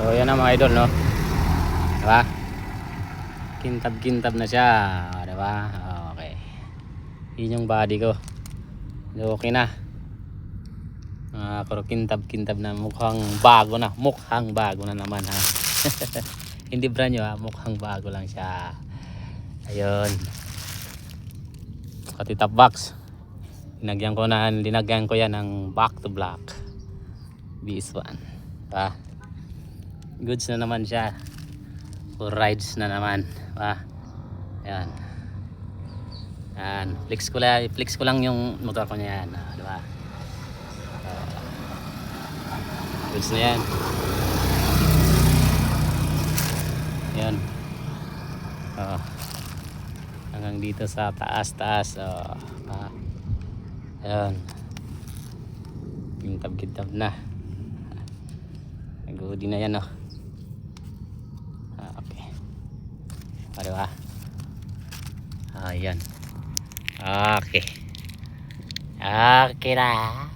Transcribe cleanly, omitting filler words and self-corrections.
So yan na mga idol, no? Diba? Kintab-kintab na siya, diba? Okay. Yun yung body ko. Okay na. Pero kintab-kintab na, mukhang bago na. Mukhang bago na naman, ha. Hindi brand new, ha. Mukhang bago lang siya. Ayun. Pati top box. Linagyan ko yan ng back to black. BS1. Diba? Goods na naman siya. For rides na naman. Diba? Ayan. Ayan. Flex ko lang yung motor ko niya yan. Diba? Goods na yan. Ayan. Hanggang dito sa taas. Ayan. Kintab-kintab na. Nag-hoodie na yan, oh. Okay. Diba? Ayan. Okay. Okay na.